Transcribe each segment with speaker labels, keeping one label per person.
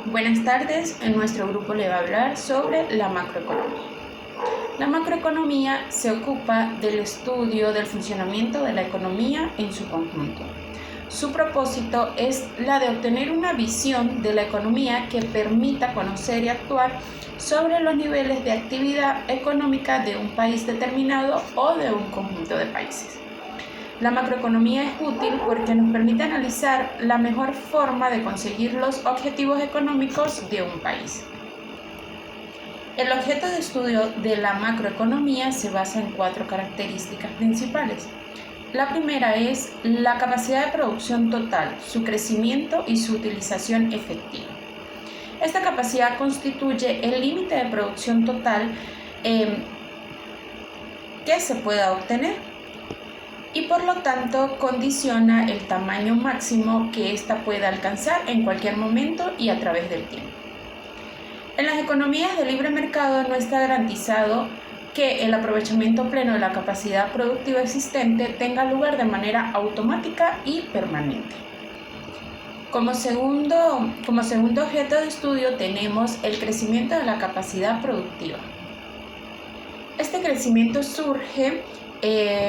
Speaker 1: Buenas tardes, en nuestro grupo le va a hablar sobre la macroeconomía. La macroeconomía se ocupa del estudio del funcionamiento de la economía en su conjunto. Su propósito es la de obtener una visión de la economía que permita conocer y actuar sobre los niveles de actividad económica de un país determinado o de un conjunto de países. La macroeconomía es útil porque nos permite analizar la mejor forma de conseguir los objetivos económicos de un país. El objeto de estudio de la macroeconomía se basa en 4 características principales. La primera es la capacidad de producción total, su crecimiento y su utilización efectiva. Esta capacidad constituye el límite de producción total que se pueda obtener y por lo tanto condiciona el tamaño máximo que ésta pueda alcanzar en cualquier momento y a través del tiempo. En las economías de libre mercado no está garantizado que el aprovechamiento pleno de la capacidad productiva existente tenga lugar de manera automática y permanente. Como segundo objeto de estudio tenemos el crecimiento de la capacidad productiva. Este crecimiento surge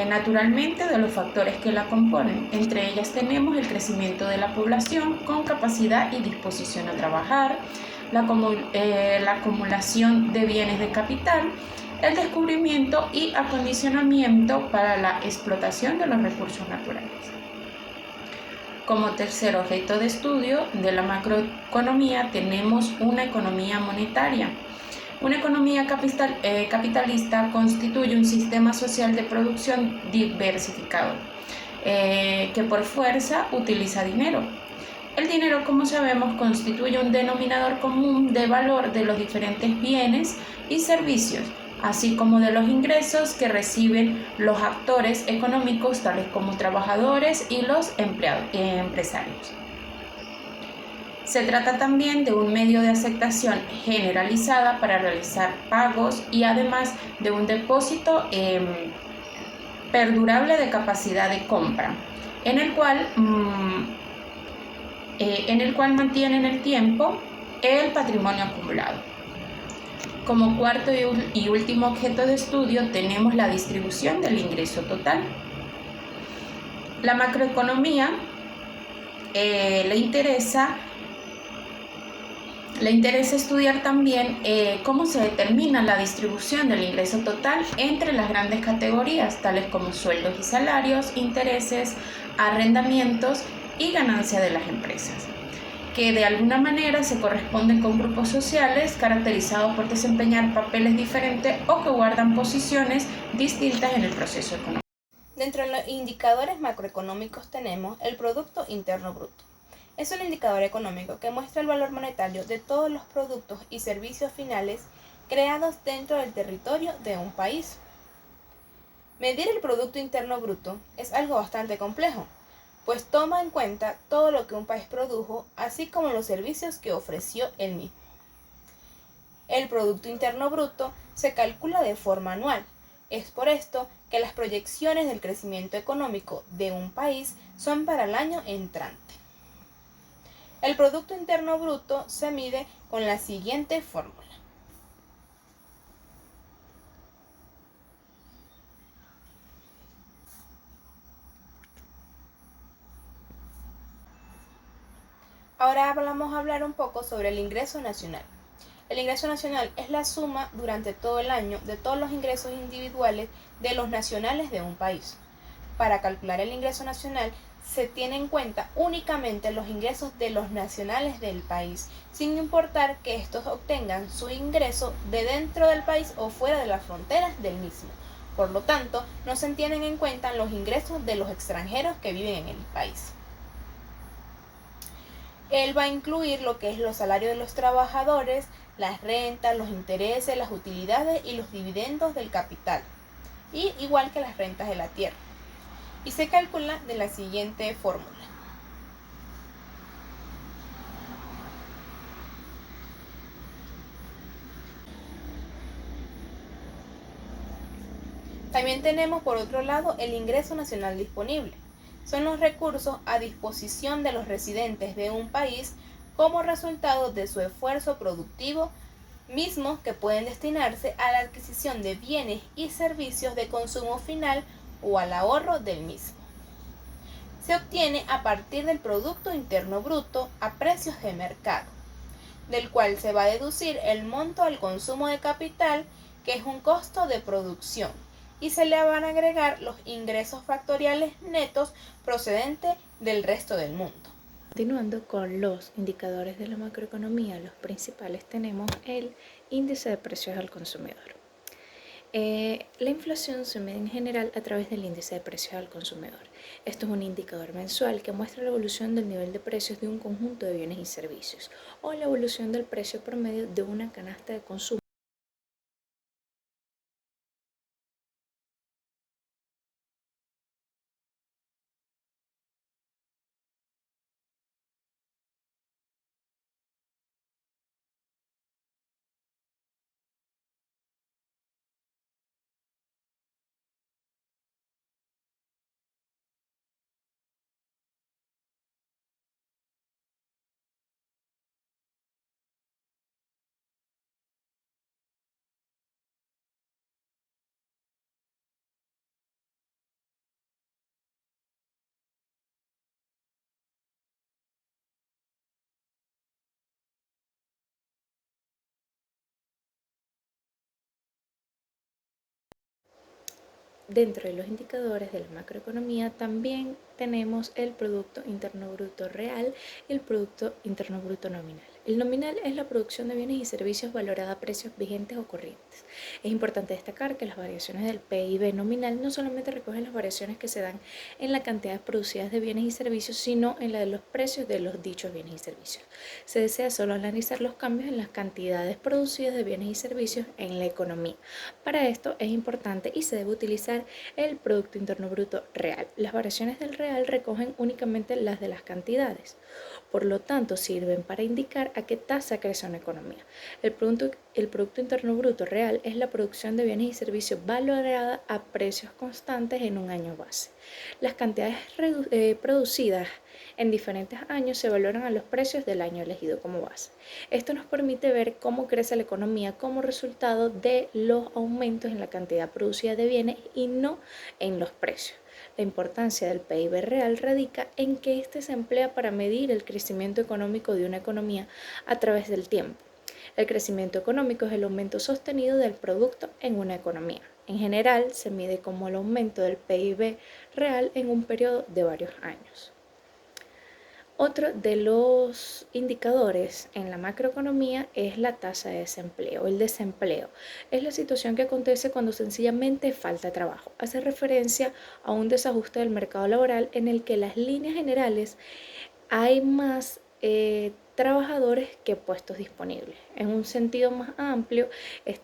Speaker 1: naturalmente de los factores que la componen. Entre ellas tenemos el crecimiento de la población con capacidad y disposición a trabajar, la acumulación de bienes de capital, el descubrimiento y acondicionamiento para la explotación de los recursos naturales. Como tercer objeto de estudio de la macroeconomía tenemos una economía monetaria. Una economía capitalista constituye un sistema social de producción diversificado, que por fuerza utiliza dinero. El dinero, como sabemos, constituye un denominador común de valor de los diferentes bienes y servicios, así como de los ingresos que reciben los actores económicos, tales como trabajadores y los empresarios. Se trata también de un medio de aceptación generalizada para realizar pagos y además de un depósito perdurable de capacidad de compra, en el cual mantiene en el tiempo el patrimonio acumulado. Como cuarto y último objeto de estudio tenemos la distribución del ingreso total. La macroeconomía le interesa estudiar también cómo se determina la distribución del ingreso total entre las grandes categorías, tales como sueldos y salarios, intereses, arrendamientos y ganancia de las empresas, que de alguna manera se corresponden con grupos sociales caracterizados por desempeñar papeles diferentes o que guardan posiciones distintas en el proceso económico.
Speaker 2: Dentro de los indicadores macroeconómicos tenemos el Producto Interno Bruto. Es un indicador económico que muestra el valor monetario de todos los productos y servicios finales creados dentro del territorio de un país. Medir el Producto Interno Bruto es algo bastante complejo, pues toma en cuenta todo lo que un país produjo, así como los servicios que ofreció el mismo. El Producto Interno Bruto se calcula de forma anual. Es por esto que las proyecciones del crecimiento económico de un país son para el año entrante. El Producto Interno Bruto se mide con la siguiente fórmula. Ahora vamos a hablar un poco sobre el ingreso nacional. El ingreso nacional es la suma durante todo el año de todos los ingresos individuales de los nacionales de un país. Para calcular el ingreso nacional se tiene en cuenta únicamente los ingresos de los nacionales del país, sin importar que estos obtengan su ingreso de dentro del país o fuera de las fronteras del mismo. Por lo tanto, no se tienen en cuenta los ingresos de los extranjeros que viven en el país. Él va a incluir lo que es los salarios de los trabajadores, las rentas, los intereses, las utilidades y los dividendos del capital, y igual que las rentas de la tierra. Y se calcula de la siguiente fórmula. También tenemos por otro lado el ingreso nacional disponible. Son los recursos a disposición de los residentes de un país como resultado de su esfuerzo productivo, mismos que pueden destinarse a la adquisición de bienes y servicios de consumo final o al ahorro del mismo. Se obtiene a partir del Producto Interno Bruto a precios de mercado, del cual se va a deducir el monto al consumo de capital, que es un costo de producción, y se le van a agregar los ingresos factoriales netos procedentes del resto del mundo.
Speaker 3: Continuando con los indicadores de la macroeconomía, los principales tenemos el índice de precios al consumidor. La inflación se mide en general a través del índice de precios al consumidor. Esto es un indicador mensual que muestra la evolución del nivel de precios de un conjunto de bienes y servicios o la evolución del precio promedio de una canasta de consumo. Dentro de los indicadores de la macroeconomía también tenemos el Producto Interno Bruto real y el Producto Interno Bruto nominal. El nominal es la producción de bienes y servicios valorada a precios vigentes o corrientes. Es importante destacar que las variaciones del PIB nominal no solamente recogen las variaciones que se dan en la cantidad producidas de bienes y servicios, sino en la de los precios de los dichos bienes y servicios. Se desea solo analizar los cambios en las cantidades producidas de bienes y servicios en la economía. Para esto es importante y se debe utilizar el Producto Interno Bruto real. Las variaciones del real recogen únicamente las de las cantidades. Por lo tanto, sirven para indicar a qué tasa crece una economía. El Producto Interno Bruto real es la producción de bienes y servicios valorada a precios constantes en un año base. Las cantidades producidas en diferentes años se valoran a los precios del año elegido como base. Esto nos permite ver cómo crece la economía como resultado de los aumentos en la cantidad producida de bienes y no en los precios. La importancia del PIB real radica en que éste se emplea para medir el crecimiento económico de una economía a través del tiempo. El crecimiento económico es el aumento sostenido del producto en una economía. En general, se mide como el aumento del PIB real en un periodo de varios años. Otro de los indicadores en la macroeconomía es la tasa de desempleo. El desempleo es la situación que acontece cuando sencillamente falta trabajo. Hace referencia a un desajuste del mercado laboral en el que las líneas generales hay más trabajadores que puestos disponibles. En un sentido más amplio,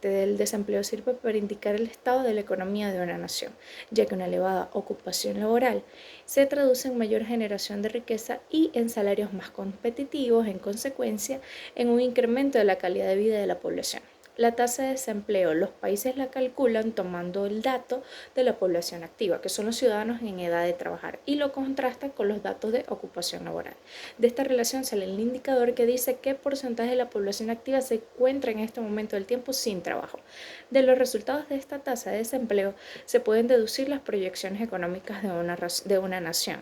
Speaker 3: del desempleo sirve para indicar el estado de la economía de una nación, ya que una elevada ocupación laboral se traduce en mayor generación de riqueza y en salarios más competitivos, en consecuencia, en un incremento de la calidad de vida de la población. La tasa de desempleo, los países la calculan tomando el dato de la población activa, que son los ciudadanos en edad de trabajar, y lo contrastan con los datos de ocupación laboral. De esta relación sale el indicador que dice qué porcentaje de la población activa se encuentra en este momento del tiempo sin trabajo. De los resultados de esta tasa de desempleo se pueden deducir las proyecciones económicas de una nación.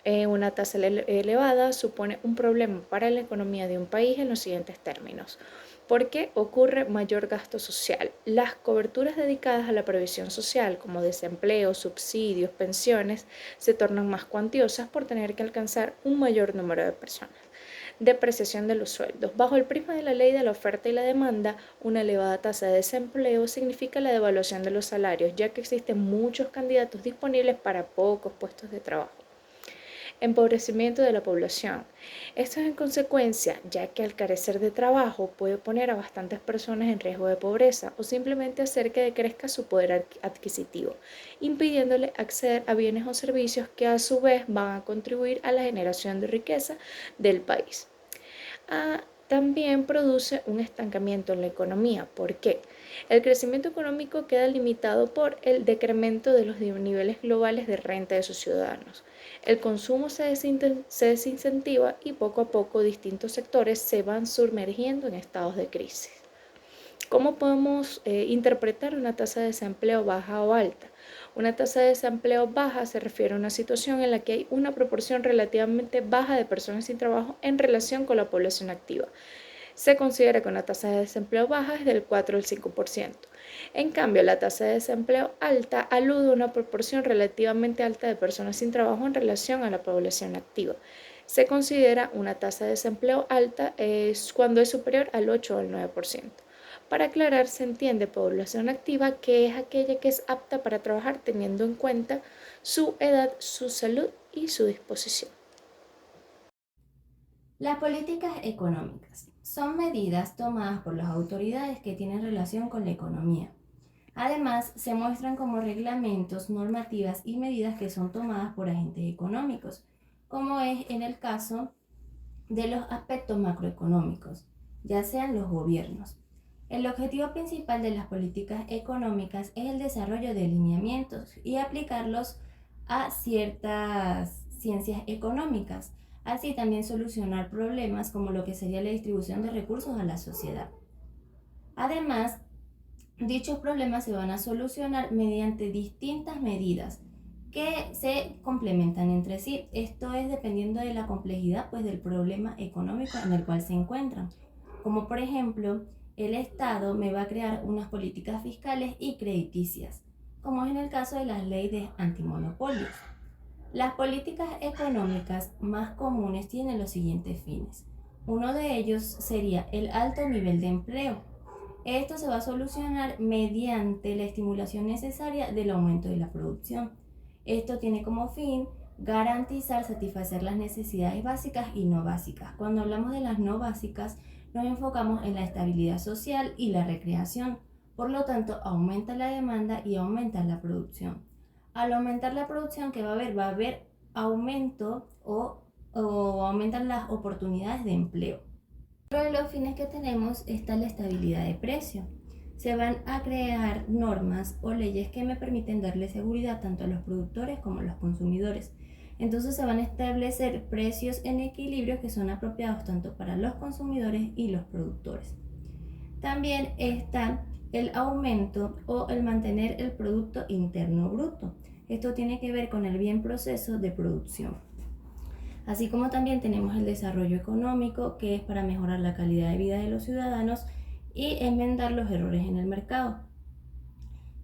Speaker 3: Una tasa elevada supone un problema para la economía de un país en los siguientes términos. ¿Por qué ocurre mayor gasto social? Las coberturas dedicadas a la previsión social, como desempleo, subsidios, pensiones, se tornan más cuantiosas por tener que alcanzar un mayor número de personas. Depreciación de los sueldos. Bajo el prisma de la ley de la oferta y la demanda, una elevada tasa de desempleo significa la devaluación de los salarios, ya que existen muchos candidatos disponibles para pocos puestos de trabajo. Empobrecimiento de la población. Esto es en consecuencia, ya que al carecer de trabajo puede poner a bastantes personas en riesgo de pobreza o simplemente hacer que decrezca su poder adquisitivo, impidiéndole acceder a bienes o servicios que a su vez van a contribuir a la generación de riqueza del país. también produce un estancamiento en la economía. ¿Por qué? El crecimiento económico queda limitado por el decremento de los niveles globales de renta de sus ciudadanos. El consumo se desincentiva y poco a poco distintos sectores se van sumergiendo en estados de crisis. ¿Cómo podemos interpretar una tasa de desempleo baja o alta? Una tasa de desempleo baja se refiere a una situación en la que hay una proporción relativamente baja de personas sin trabajo en relación con la población activa. Se considera que una tasa de desempleo baja es del 4 al 5%. En cambio, la tasa de desempleo alta alude a una proporción relativamente alta de personas sin trabajo en relación a la población activa. Se considera una tasa de desempleo alta cuando es superior al 8 o al 9%. Para aclarar, se entiende población activa que es aquella que es apta para trabajar teniendo en cuenta su edad, su salud y su disposición.
Speaker 4: Las políticas económicas son medidas tomadas por las autoridades que tienen relación con la economía. Además, se muestran como reglamentos, normativas y medidas que son tomadas por agentes económicos, como es en el caso de los aspectos macroeconómicos, ya sean los gobiernos. El objetivo principal de las políticas económicas es el desarrollo de lineamientos y aplicarlos a ciertas ciencias económicas, así también solucionar problemas como lo que sería la distribución de recursos a la sociedad. Además, dichos problemas se van a solucionar mediante distintas medidas que se complementan entre sí. Esto es dependiendo de la complejidad del problema económico en el cual se encuentran. Como por ejemplo, el Estado me va a crear unas políticas fiscales y crediticias, como es en el caso de las leyes de antimonopolios. Las políticas económicas más comunes tienen los siguientes fines. Uno de ellos sería el alto nivel de empleo. Esto se va a solucionar mediante la estimulación necesaria del aumento de la producción. Esto tiene como fin garantizar satisfacer las necesidades básicas y no básicas. Cuando hablamos de las no básicas, nos enfocamos en la estabilidad social y la recreación. Por lo tanto, aumenta la demanda y aumenta la producción. Al aumentar la producción, ¿qué va a haber aumento o aumentan las oportunidades de empleo. Dentro de los fines que tenemos está la estabilidad de precio. Se van a crear normas o leyes que me permiten darle seguridad tanto a los productores como a los consumidores. Entonces se van a establecer precios en equilibrio que son apropiados tanto para los consumidores y los productores. También está el aumento o el mantener el Producto Interno Bruto. Esto tiene que ver con el bien proceso de producción. Así como también tenemos el desarrollo económico, que es para mejorar la calidad de vida de los ciudadanos y enmendar los errores en el mercado.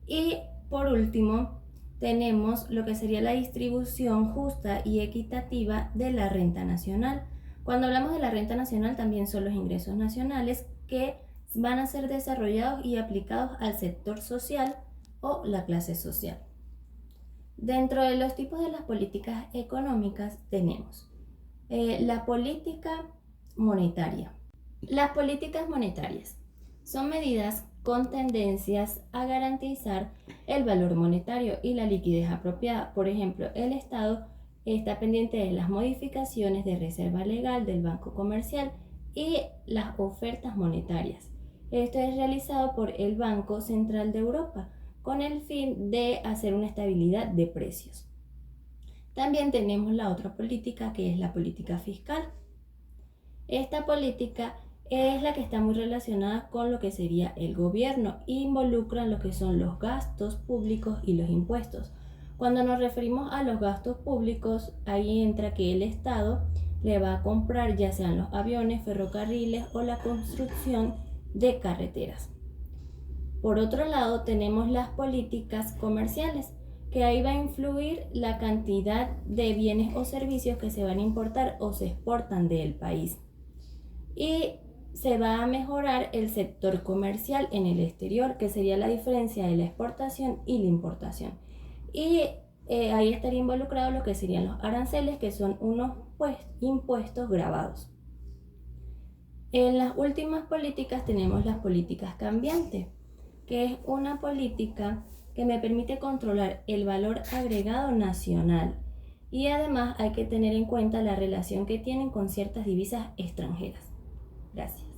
Speaker 4: Y por último, tenemos lo que sería la distribución justa y equitativa de la renta nacional. Cuando hablamos de la renta nacional, también son los ingresos nacionales que van a ser desarrollados y aplicados al sector social o la clase social. Dentro de los tipos de las políticas económicas tenemos la política monetaria. Las políticas monetarias son medidas con tendencias a garantizar el valor monetario y la liquidez apropiada. Por ejemplo, el Estado está pendiente de las modificaciones de reserva legal del Banco Comercial y las ofertas monetarias. Esto es realizado por el Banco Central de Europa con el fin de hacer una estabilidad de precios. También tenemos la otra política, que es la política fiscal. Esta política es la que está muy relacionada con lo que sería el gobierno e involucra lo que son los gastos públicos y los impuestos. Cuando nos referimos a los gastos públicos, ahí entra que el Estado le va a comprar ya sean los aviones, ferrocarriles o la construcción de carreteras. Por otro lado, tenemos las políticas comerciales, que ahí va a influir la cantidad de bienes o servicios que se van a importar o se exportan del país. Y se va a mejorar el sector comercial en el exterior, que sería la diferencia de la exportación y la importación. Y ahí estaría involucrado lo que serían los aranceles, que son unos impuestos gravados. En las últimas políticas tenemos las políticas cambiantes, que es una política que me permite controlar el valor agregado nacional y además hay que tener en cuenta la relación que tienen con ciertas divisas extranjeras. Gracias.